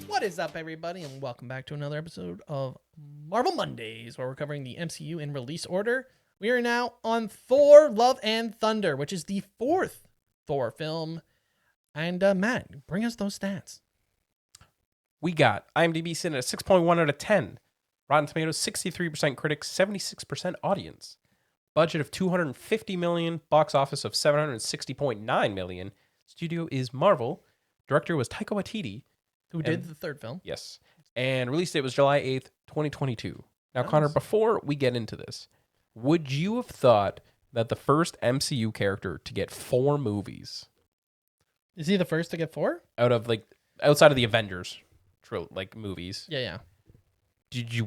What is up, everybody, and welcome back to another episode of Marvel Mondays, where we're covering the MCU in release order. We are now on Thor: Love and Thunder, which is the fourth Thor film. And Matt, bring us those stats. We got IMDb sitting at 6.1 out of 10. Rotten Tomatoes, 63% critics, 76% audience. Budget of $250 million. Box office of $760.9 million. Studio is Marvel. Director was Taika Waititi. Who did the third film. Yes. And release date was July 8th, 2022. Now, Connor, before we get into this, would you have thought that the first MCU character to get 4 movies... Is he the first to get 4? Outside of the Avengers movies. Yeah.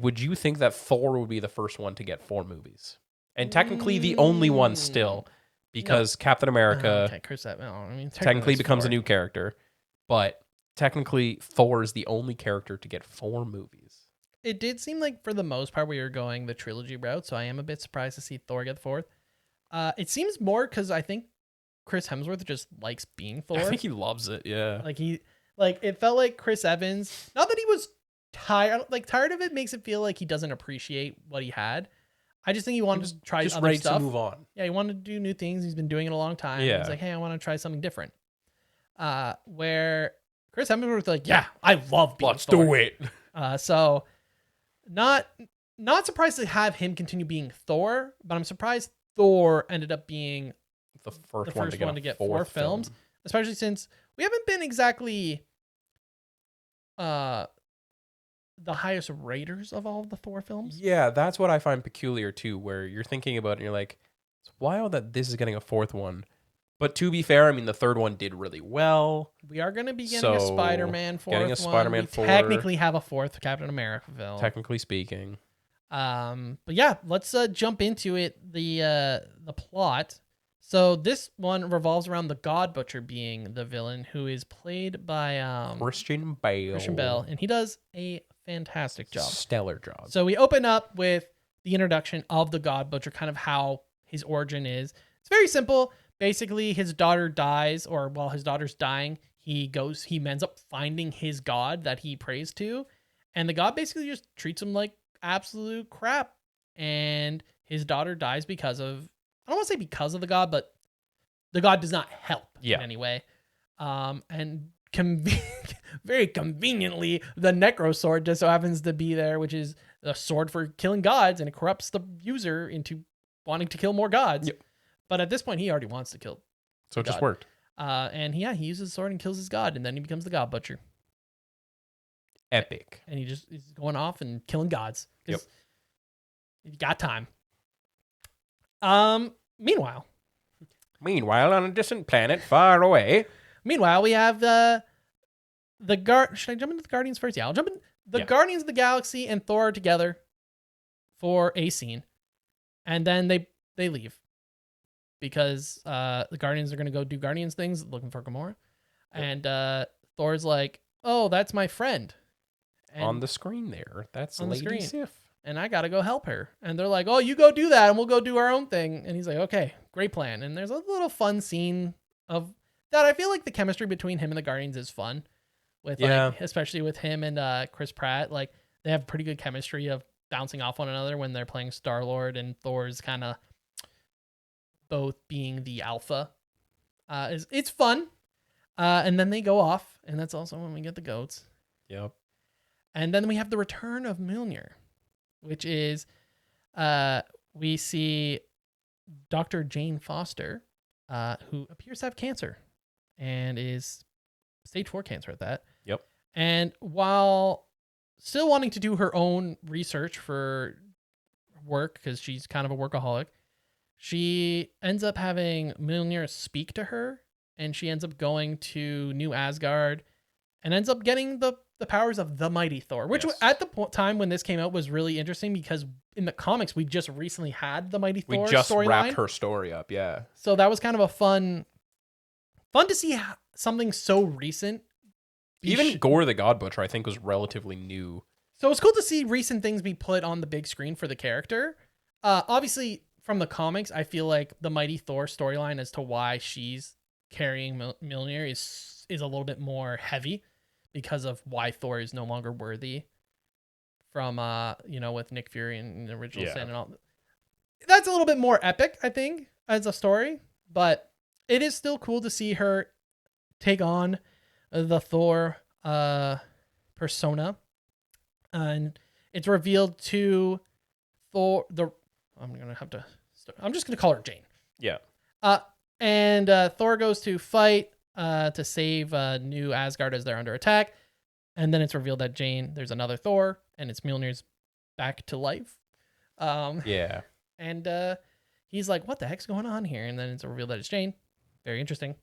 Would you think that Thor would be the first one to get 4 movies? And technically the only one still, because Captain America Chris Evans. technically becomes a new character, but technically Thor is the only character to get 4 movies. It did seem like for the most part we were going the trilogy route, so I am a bit surprised to see Thor get 4th. It seems more because I think Chris Hemsworth just likes being Thor. I think he loves it, yeah. It felt like Chris Evans, not that he was tired of it makes it feel like he doesn't appreciate what he had. I just think he wanted to try other ready stuff. To move on. Yeah, he wanted to do new things. He's been doing it a long time. Yeah. He's like, hey, I want to try something different. Where Chris Hemsworth was like, yeah, I love being Thor. Do it. So not surprised to have him continue being Thor, but I'm surprised Thor ended up being the first one to get 4 films, especially since we haven't been exactly the highest raters of all of the Thor films. Yeah, that's what I find peculiar too, where you're thinking about it and you're like, it's wild that this is getting a 4th one. But to be fair, I mean, the 3rd one did really well. We are going to be getting a Spider-Man 4th getting a Spider-Man one. 4. We technically have a 4th Captain America film. Technically speaking. But yeah, let's jump into it. The plot. So this one revolves around the God Butcher being the villain, who is played by Christian Bale. And he does a fantastic job. Stellar job. So we open up with the introduction of the God Butcher, kind of how his origin is. It's very simple. Basically, his daughter dies, or while his daughter's dying, he ends up finding his god that he prays to, and the god basically just treats him like absolute crap. And his daughter dies because of, I don't want to say because of the god, but the god does not help in any way. And very conveniently, the Necro Sword just so happens to be there, which is a sword for killing gods, and it corrupts the user into wanting to kill more gods. Yep. But at this point, he already wants to kill. So it just worked. And he uses his sword and kills his god, and then he becomes the God Butcher. Epic. And he's going off and killing gods. Yep. You got time. Meanwhile, on a distant planet far away. Meanwhile, we have the Should I jump into the Guardians first? Yeah, I'll jump in. The Guardians of the Galaxy and Thor are together for a scene, and then they leave. Because the Guardians are going to go do Guardians things, looking for Gamora. Yep. And Thor's like, oh, that's my friend. And on the screen there. That's Lady Sif. And I got to go help her. And they're like, oh, you go do that and we'll go do our own thing. And he's like, okay, great plan. And there's a little fun scene of that. I feel like the chemistry between him and the Guardians is fun. Especially with him and Chris Pratt. Like, they have pretty good chemistry of bouncing off one another when they're playing Star-Lord, and Thor's kind of both being the alpha. It's fun. And then they go off, and that's also when we get the goats. Yep. And then we have the return of Mjolnir, which is we see Dr. Jane Foster, who appears to have cancer and is stage 4 cancer at that. Yep. And while still wanting to do her own research for work, because she's kind of a workaholic, she ends up having Mjolnir speak to her, and she ends up going to New Asgard and ends up getting the powers of the mighty Thor, which at the time when this came out was really interesting, because in the comics, we just recently had the mighty Thor storyline. We just wrapped her story up, yeah. So that was kind of a fun to see something so recent. Even Gore the God Butcher, I think, was relatively new. So it's cool to see recent things be put on the big screen for the character. Obviously, from the comics, I feel like the Mighty Thor storyline as to why she's carrying Mjolnir is a little bit more heavy because of why Thor is no longer worthy from with Nick Fury and the original sin and all. That's a little bit more epic, I think, as a story, but it is still cool to see her take on the Thor persona, and it's revealed to Thor. I'm just gonna call her Jane. Yeah. And Thor goes to fight to save New Asgard as they're under attack, and then it's revealed that there's another Thor, and it's Mjolnir's back to life. Yeah. And he's like, "What the heck's going on here?" And then it's revealed that it's Jane. Very interesting.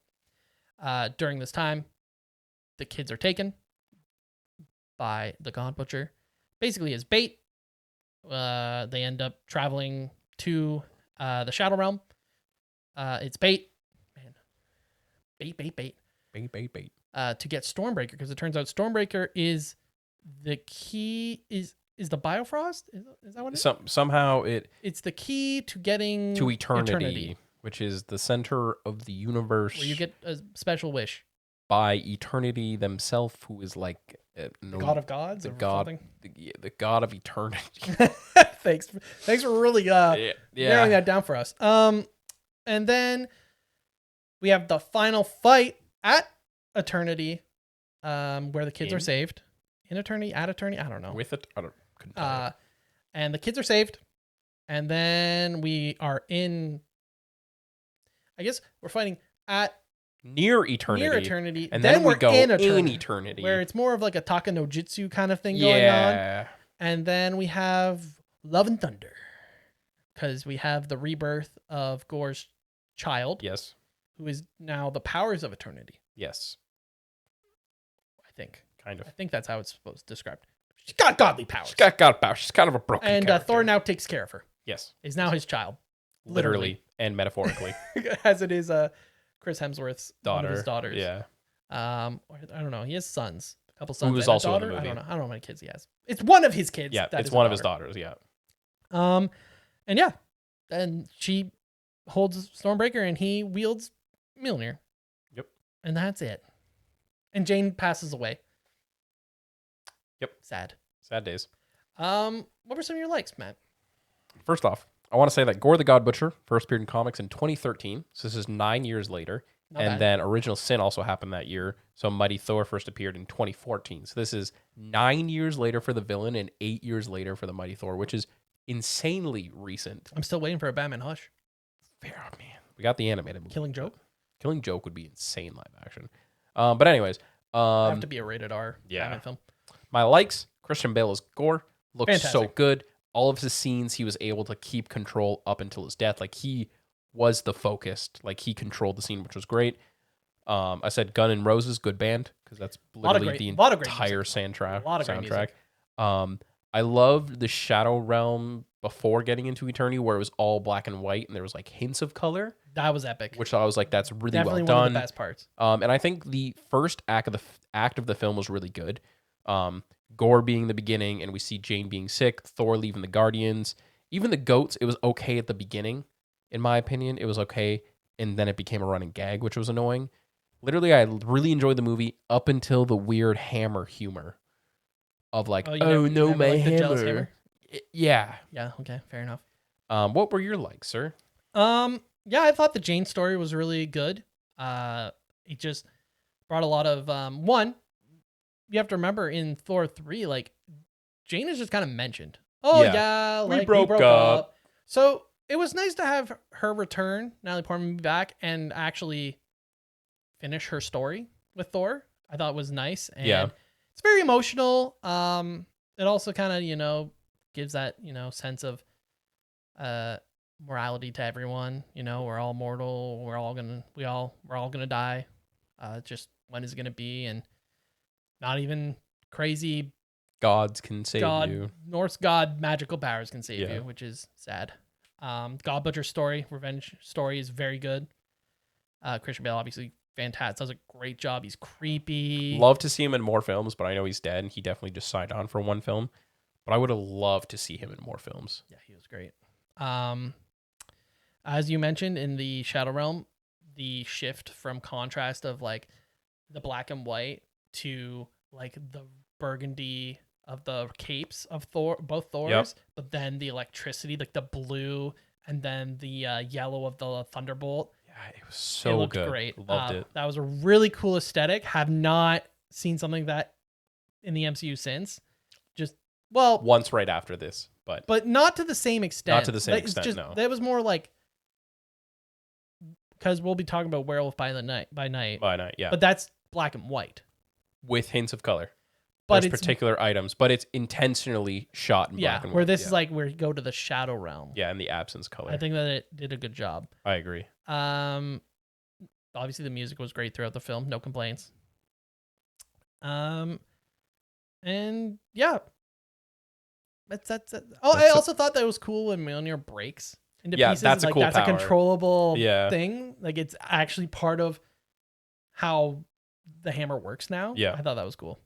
During this time, the kids are taken by the God Butcher, basically as bait. They end up traveling to the Shadow Realm. It's bait, man. Bait. To get Stormbreaker, because it turns out Stormbreaker is the key. Is the Biofrost? Is that what it is? Somehow it's the key to getting to eternity, which is the center of the universe, where you get a special wish by eternity themselves, who is like the God of Gods, the or God, something? the God of eternity. Thanks for really narrowing that down for us. And then we have the final fight at Eternity, where the kids are saved. In Eternity, at Eternity, I don't know. With it, couldn't tell you. And the kids are saved, and then we are in. I guess we're fighting at near eternity, and then we're we go in eternity, where it's more of like a Taka no Jitsu kind of thing going on. And then we have Love and Thunder, because we have the rebirth of Gore's child. Yes. Who is now the powers of Eternity. Yes. I think. Kind of. I think that's how it's supposed to describe. She's got godly powers. She's got god powers. She's kind of a broken and character. Thor now takes care of her. Yes. Is now his child. Literally and metaphorically. As it is Chris Hemsworth's daughter. One of his daughters. Yeah. I don't know. He has sons. A couple sons. Who was and also a daughter. in the movie. I don't know how many kids he has. It's one of his kids. Yeah, it's one of his daughters. Yeah. And yeah, and she holds Stormbreaker and he wields Mjolnir. Yep. And that's it. And Jane passes away. Yep. Sad days. What were some of your likes, Matt? First off, I want to say that Gore the God Butcher first appeared in comics in 2013. So this is 9 years later. Not bad. Then Original Sin also happened that year. So Mighty Thor first appeared in 2014. So this is 9 years later for the villain and 8 years later for the Mighty Thor, which is insanely recent. I'm still waiting for a Batman Hush. Fair, man. We got the animated movie. Killing Joke? Killing Joke would be insane live action. But anyways. Have to be a rated R Batman film. My likes, Christian Bale as Gore. Looks Fantastic. so good. All of his scenes, he was able to keep control up until his death. Like, he was the focused. Like, he controlled the scene, which was great. I said Gun N' Roses, good band, because that's literally the entire soundtrack. I loved the Shadow Realm before getting into Eternity, where it was all black and white, and there was, like, hints of color. That was epic. Which I was like, that's really Definitely well done. One of the best parts. And I think the first act of the film was really good. Gore being the beginning, and we see Jane being sick, Thor leaving the Guardians, even the goats. It was okay at the beginning, in my opinion. It was okay, and then it became a running gag, which was annoying. Literally, I really enjoyed the movie up until the weird hammer humor of like, my hammer. Yeah. Yeah. Okay. Fair enough. What were your likes, sir? Yeah, I thought the Jane story was really good. It just brought a lot of one. You have to remember in Thor 3, like, Jane is just kind of mentioned. Oh, yeah, like, we broke up. So it was nice to have her return, Natalie Portman, back and actually finish her story with Thor. I thought it was nice. And it's very emotional. It also kind of, gives that, sense of morality to everyone. We're all mortal. We're all gonna die. Just when is it gonna be? And not even crazy gods can save you. Norse god magical powers can save you, which is sad. God Butcher story, revenge story is very good. Christian Bale obviously fantastic. Does a great job. He's creepy. Love to see him in more films, but I know he's dead and he definitely just signed on for one film. But I would have loved to see him in more films. Yeah, he was great. As you mentioned in the Shadow Realm, the shift from contrast of like the black and white to like the burgundy of the capes of Thor, both Thors, but then the electricity, like the blue, and then the yellow of the Thunderbolt. Yeah, it was It so looked good. great. Loved it. That was a really cool aesthetic. Have not seen something that in the MCU since. Just well, Once right after this, but not to the same extent. Not to the same Like, it's extent, just, no. That was more like, because we'll be talking about Werewolf by night. By night, yeah. But that's black and white. With hints of color. But There's it's particular items, but it's intentionally shot in black and white. where this is like where you go to the Shadow Realm. Yeah, in the absence color. I think that it did a good job. I agree. Obviously the music was great throughout the film, no complaints. And yeah, that's it. Oh, I also thought that it was cool when Mjolnir breaks into pieces. That's a like, cool that's power. a controllable Yeah. thing. Like it's actually part of how the hammer works now. Yeah. I thought that was cool.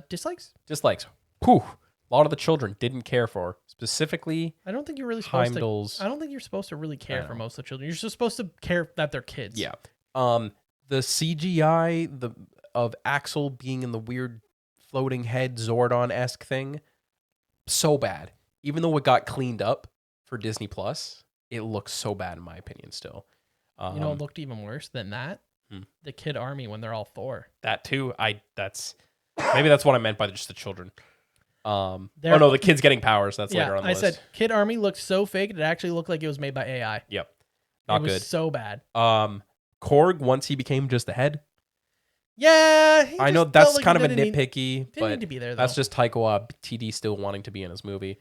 Dislikes? Dislikes. Whew. A lot of the children didn't care for. Specifically, I don't think you're really supposed Heimdall's. to. I don't think you're supposed to really care for most of the children. You're just supposed to care that they're kids. Yeah. The CGI of Axel being in the weird floating head Zordon-esque thing, so bad. Even though it got cleaned up for Disney Plus, it looks so bad in my opinion still. You know, it looked even worse than that. The kid army when they're all Thor. That too. Maybe that's what I meant by just the children. The kids getting powers. That's later on the list. I said kid army looked so fake it actually looked like it was made by AI. Yep. Not good. It was so bad. Korg, once he became just the head. Yeah, I know that's kind of a nitpicky, didn't but need to be there, though. That's just Taika Waititi still wanting to be in his movie.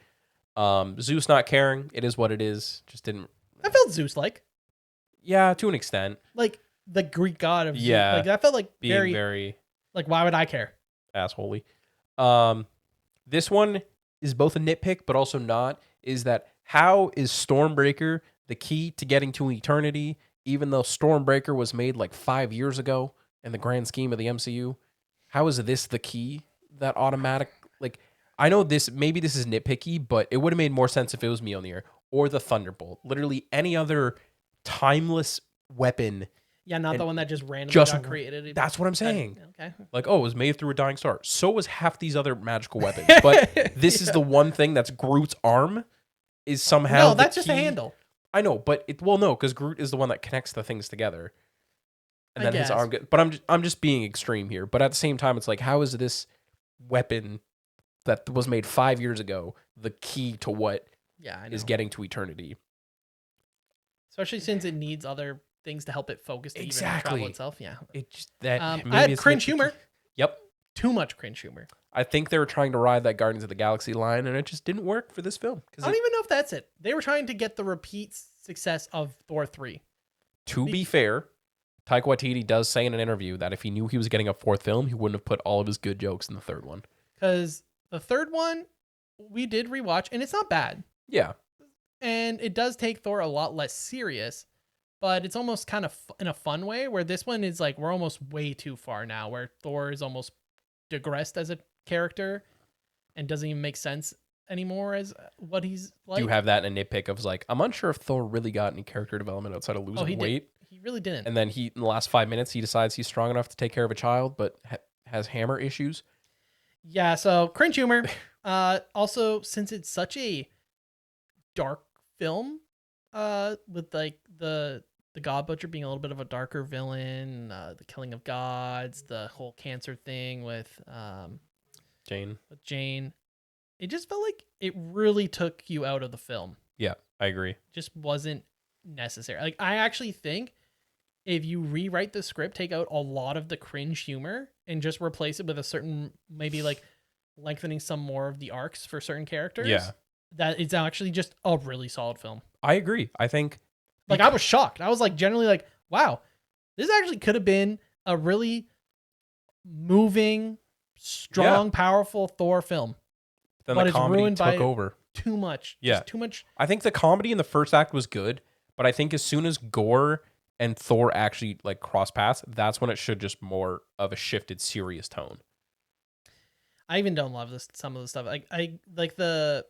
Zeus not caring. It is what it is. Just didn't. I felt Zeus like. Yeah, to an extent. Like the Greek god of Zeus. Yeah. Like that felt like being very like, why would I care? Assholey. This one is both a nitpick, but also not. Is that how is Stormbreaker the key to getting to eternity, even though Stormbreaker was made like 5 years ago in the grand scheme of the MCU? How is this the key that automatic? Like, I know maybe this is nitpicky, but it would have made more sense if it was Mjolnir or the Thunderbolt. Literally any other timeless weapon. Yeah, not the one that just randomly got created. That's what I'm saying. Okay. Like, oh, it was made through a dying star. So was half these other magical weapons. But this is the one thing that's Groot's arm is somehow. No, that's just a handle. I know, but no, because Groot is the one that connects the things together. And then his arm but I'm just being extreme here. But at the same time, it's like, how is this weapon that was made 5 years ago the key to what is getting to eternity? Especially since it needs other things to help it focus to even travel itself. Yeah. It just that I had cringe humor. Yep. Too much cringe humor. I think they were trying to ride that Guardians of the Galaxy line, and it just didn't work for this film. I don't even know if that's it. They were trying to get the repeat success of Thor 3. To be fair, Taika Waititi does say in an interview that if he knew he was getting a fourth film, he wouldn't have put all of his good jokes in the third one. Because the third one, we did rewatch, and it's not bad. Yeah. And it does take Thor a lot less serious, but it's almost kind of in a fun way, where this one is like, we're almost way too far now, where Thor is almost digressed as a character and doesn't even make sense anymore as what he's like. Do you have that in a nitpick of like, I'm unsure if Thor really got any character development outside of losing weight. He really didn't. And then in the last 5 minutes, he decides he's strong enough to take care of a child, but has hammer issues. Yeah, so cringe humor. Also, since it's such a dark film, with like the God Butcher being a little bit of a darker villain, the killing of gods, the whole cancer thing with Jane, it just felt like it really took you out of the film. Yeah, I agree. It just wasn't necessary. Like, I actually think if you rewrite the script, take out a lot of the cringe humor and just replace it with a certain, maybe like lengthening some more of the arcs for certain characters. Yeah. That it's actually just a really solid film. I agree. I think like I was shocked. I was like generally like, wow, this actually could have been a really moving, strong, powerful Thor film. Then the comedy took over. Too much. Yeah. Just too much. I think the comedy in the first act was good, but I think as soon as Gore and Thor actually like cross paths, that's when it should just more of a shifted serious tone. I even don't love some of the stuff. I like the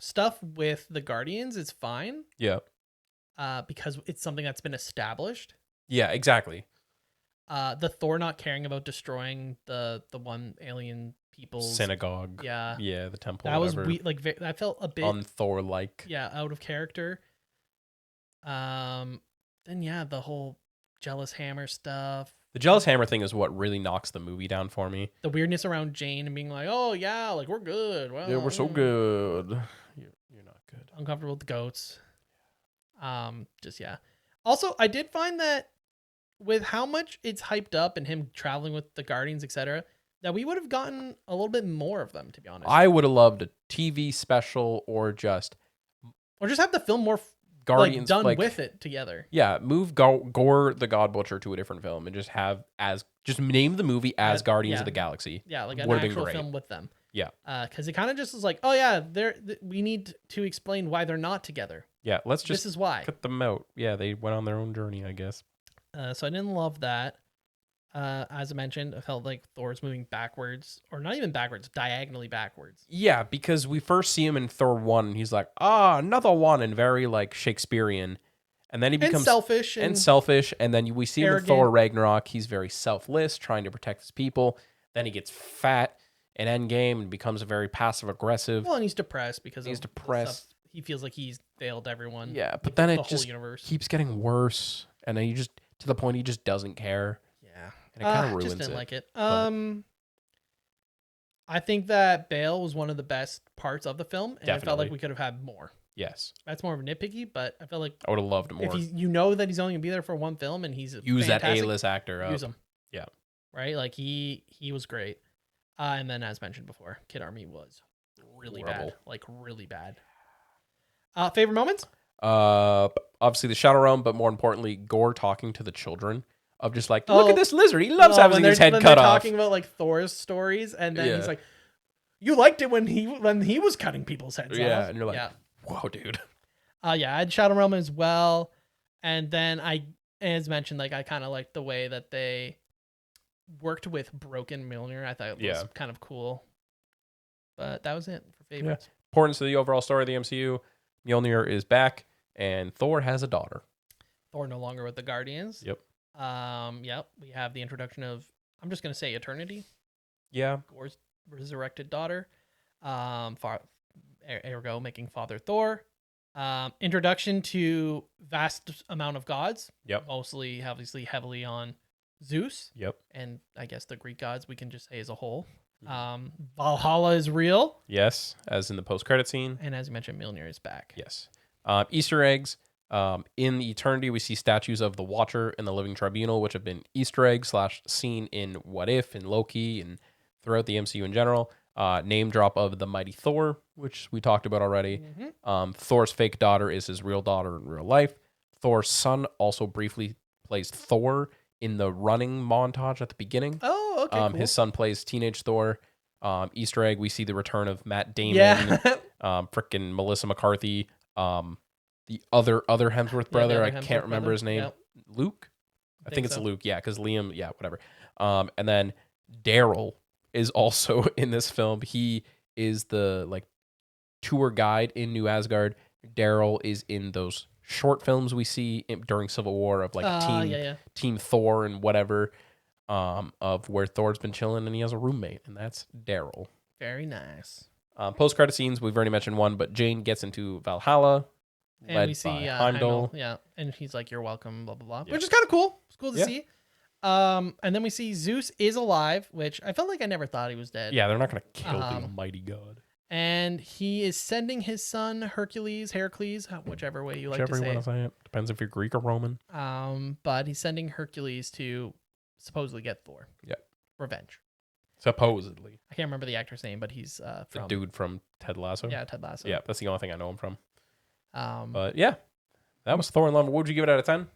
stuff with the Guardians is fine. Yeah. Because it's something that's been established. Yeah, exactly. The Thor not caring about destroying the one alien people's synagogue. Yeah. Yeah, the temple. That whatever. was like that felt a bit un-Thor-like. Yeah, out of character. Then yeah, the whole jealous hammer stuff. The jealous hammer thing is what really knocks the movie down for me. The weirdness around Jane and being like, "Oh yeah, like we're good." Well, Yeah, we're so good. You're not good. Uncomfortable with the goats. Just yeah. Also, I did find that with how much it's hyped up and him traveling with the Guardians, etc., that we would have gotten a little bit more of them, to be honest. I would have loved a TV special or just have the film more Guardians done with it together. Yeah, move Gore the God Butcher to a different film and just name the movie as Guardians of the Galaxy. Yeah, like an actual film with them. Yeah. Because it kind of just was like, oh yeah, we need to explain why they're not together. Yeah, let's just this is why. cut them out. Yeah, they went on their own journey, I guess. So I didn't love that. As I mentioned, I felt like Thor's moving backwards, or not even backwards, diagonally backwards. Yeah, because we first see him in Thor 1, and he's like, another one, and very like Shakespearean. And then he becomes selfish. And then we see him in Thor Ragnarok. He's very selfless, trying to protect his people. Then he gets fat in Endgame and becomes a very passive aggressive. Well, and he's depressed because he's depressed. He feels like he's failed everyone. Yeah, but then it just universe. keeps getting worse, and then to the point he just doesn't care. Yeah, and it kind of ruins just didn't it. like it. I think that Bale was one of the best parts of the film, and I felt like we could have had more. Yes, that's more of a nitpicky, but I felt like I would have loved more. If you know that he's only gonna be there for one film, and he's use that A-list actor, use him. Yeah, right. Like he was great. And then, as mentioned before, Kid Army was really bad, like really bad. Favorite moments? Obviously the Shadow Realm, but more importantly, Gore talking to the children of just like, look at this lizard. He loves having his head cut off. Talking about like Thor's stories, and then he's like, "You liked it when he was cutting people's heads off." Yeah, and you're like, "Whoa, dude." I had Shadow Realm as well, and then as mentioned, like I kind of liked the way that they worked with Broken Mjolnir. I thought it was kind of cool. But that was it for favorites. Yeah. Importance to the overall story of the MCU. Mjolnir is back, and Thor has a daughter. Thor no longer with the Guardians. Yep. Yep. We have the introduction of, I'm just gonna say, Eternity. Yeah. Gore's resurrected daughter. Ergo making Father Thor. Introduction to vast amount of gods. Yep. Mostly, obviously, heavily on Zeus. Yep. And I guess the Greek gods we can just say as a whole. Valhalla is real. Yes, as in the post-credit scene. And as you mentioned, Mjolnir is back. Yes. Easter eggs. In Eternity, we see statues of the Watcher and the Living Tribunal, which have been Easter eggs / seen in What If and Loki and throughout the MCU in general. Name drop of the mighty Thor, which we talked about already. Mm-hmm. Thor's fake daughter is his real daughter in real life. Thor's son also briefly plays Thor in the running montage at the beginning. Oh, okay. Cool. His son plays teenage Thor. Easter egg, we see the return of Matt Damon. Yeah. Frickin' Melissa McCarthy. The other Hemsworth brother, I can't remember his name. Yep. Luke? I think it's so. Luke, yeah, because Liam, yeah, whatever. And then Daryl is also in this film. He is the like tour guide in New Asgard. Daryl is in those short films we see during Civil War of like Team Thor and whatever, of where Thor's been chilling and he has a roommate, and that's Daryl. Very nice. Post-credit scenes, we've already mentioned one, but Jane gets into Valhalla. And we see Heimdall. Yeah, and he's like, "You're welcome," blah blah blah, which is kind of cool. It's cool to see. And then we see Zeus is alive, which I felt like I never thought he was dead. Yeah, they're not gonna kill the almighty god. And he is sending his son Hercules, whichever way you like to say it. Whichever you want to say it. Depends if you're Greek or Roman. But he's sending Hercules to supposedly get Thor. Yeah. Revenge. Supposedly. I can't remember the actor's name, but he's the dude from Ted Lasso. Yeah, Ted Lasso. Yeah, that's the only thing I know him from. But yeah, that was Thor and Love. What would you give it out of 10?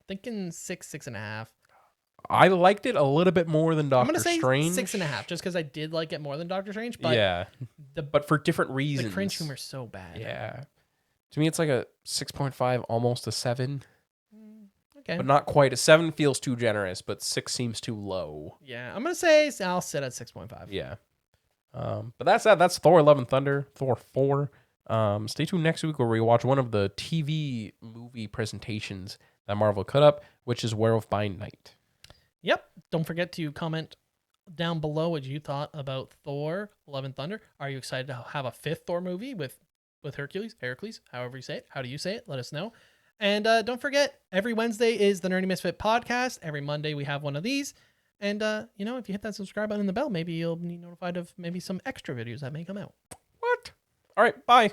Thinking 6.5. I liked it a little bit more than Doctor Strange. 6.5, just because I did like it more than Doctor Strange. But yeah, but for different reasons. The cringe humor's so bad. Yeah, to me it's like a 6.5, almost a 7. Okay, but not quite. A 7 feels too generous, but 6 seems too low. Yeah, I'm gonna say I'll sit at 6.5. Yeah. But that's that. That's Thor: Love and Thunder, Thor 4. Stay tuned next week where we watch one of the TV movie presentations that Marvel cut up, which is Werewolf by Night. Yep. Don't forget to comment down below what you thought about Thor: Love and Thunder. Are you excited to have a fifth Thor movie with Hercules, however you say it? How do you say it? Let us know. And don't forget, every Wednesday is the Nerdy Misfit podcast. Every Monday we have one of these. And, if you hit that subscribe button and the bell, maybe you'll be notified of maybe some extra videos that may come out. What? All right, bye.